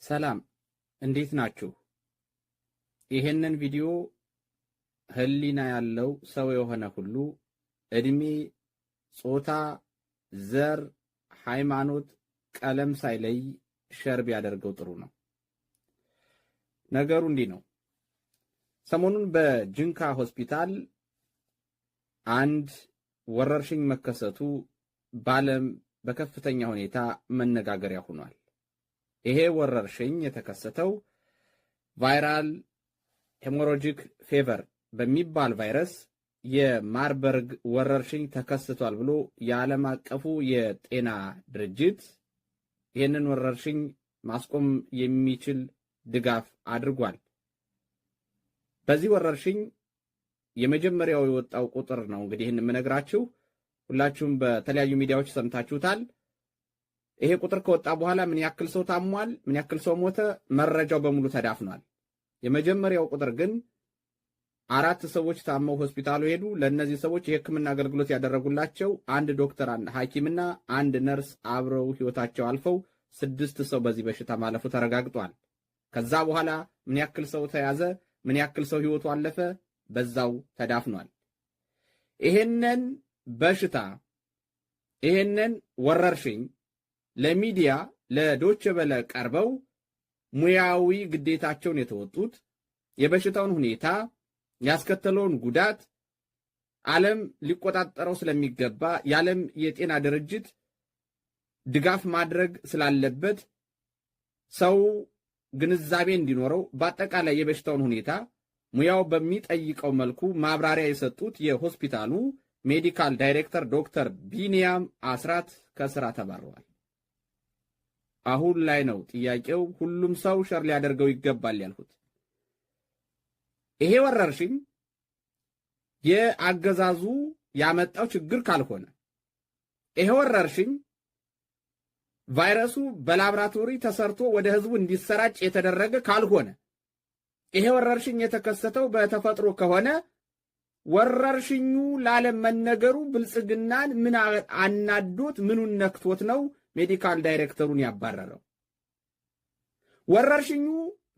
ሰላም እንዴት ናችሁ? ይሄንን ቪዲዮ ህሊና ያለው ሰው የሆነ ሁሉ እድሜ፣ ጾታ፣ ዘር፣ ሃይማኖት፣ ቀለም ሳይለይ ሸር ቢያደርገው ጥሩ ነው። ነገሩ እንዲህ ነው። ሰሞኑን በጅንካ ሆስፒታል አንድ ወረርሽኝ መከሰቱ በዓለም በከፍተኛ ሁኔታ መነጋገሪያ ሆኗል። ይሄ ወረርሽኝ የተከሰተው ቫይራል ሄሞሮጂክ ፌቨር በሚባል ቫይረስ የማርበርግ ወረርሽኝ ተከስቷል ብሎ የዓለም አቀፉ የጤና ድርጅት ይህንን ወረርሽኝ ማስቆም የሚችል ድጋፍ አድርጓል። በዚህ ወረርሽኝ የመጀመሪያው የወጣው ቁጥር ነው እንግዲህ ይህን የምነግራችሁ። ሁላችሁም በተለያዩ ሚዲያዎች ሰምታችሁታል። ይሄ ቁጥር ከወጣ በኋላ ምን ያክል ሰው ታሟል፣ ምን ያክል ሰው ሞተ፣ መረጃው በሙሉ ተዳፍኗል። የመጀመሪያው ቁጥር ግን 4 ሰዎች ታመው ሆስፒታሉ ሄዱ። ለእነዚህ ሰዎች የሕክምና አገልግሎት ያደረጉላቸው አንድ ዶክተር፣ አንድ ሐኪምና አንድ ነርስ አብረው ሕይወታቸው አልፈው 6 ሰው በዚህ በሽታ ማለፉ ተረጋግጧል። ከዛ በኋላ ምን ያክል ሰው ተያዘ፣ ምን ያክል ሰው ሕይወቱ አለፈ፣ በዛው ተዳፍኗል። ይሄንን በሽታ ይሄንን ወረርሽኝ ለሚዲያ ለዶቼ ቬለ ቀርበው ሙያዊ ግዴታቸውን የተወጡት የበሽታውን ሁኔታ ያስከተለውን ጉዳት ዓለም ሊቆጣጠረው ስለሚገባ የዓለም የጤና ድርጅት ድጋፍ ማድረግ ስላለበት ሰው ግንዛቤ እንዲኖረው በአጠቃላይ የበሽታውን ሁኔታ ሙያው በሚጠይቀው መልኩ ማብራሪያ የሰጡት የሆስፒታሉ ሜዲካል ዳይሬክተር ዶክተር ቢኒያም አስራት ከስራ ተባረዋል። አሁን ላይ ነው ጥያቄው ሁሉም ሰው ሸር ሊያደርገው ይገባል ያልኩት። ይሄ ወረርሽኝ የአገዛዙ ያመጣው ችግር ካልሆነ፣ ይሄ ወረርሽኝ ቫይረሱ በላብራቶሪ ተሰርቶ ወደ ህዝቡ እንዲሰራጭ የተደረገ ካልሆነ፣ ይሄ ወረርሽኝ የተከሰተው በተፈጥሮ ከሆነ ወረርሽኙ ለዓለም መነገሩ ብልጽግናን ምን አናዶት ምኑን ነክቶት ነው ሜዲካል ዳይሬክተሩን ያባረረው? ወረርሽኙ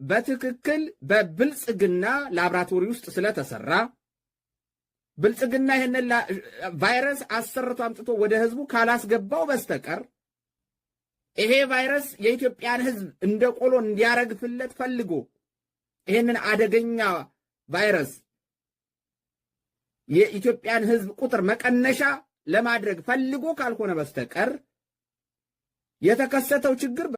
በትክክል በብልጽግና ላብራቶሪ ውስጥ ስለተሰራ ብልጽግና ይሄንን ቫይረስ አሰርቶ አምጥቶ ወደ ህዝቡ ካላስገባው በስተቀር ይሄ ቫይረስ የኢትዮጵያን ህዝብ እንደ ቆሎ እንዲያረግፍለት ፈልጎ ይሄንን አደገኛ ቫይረስ የኢትዮጵያን ህዝብ ቁጥር መቀነሻ ለማድረግ ፈልጎ ካልሆነ በስተቀር የተከሰተው ችግር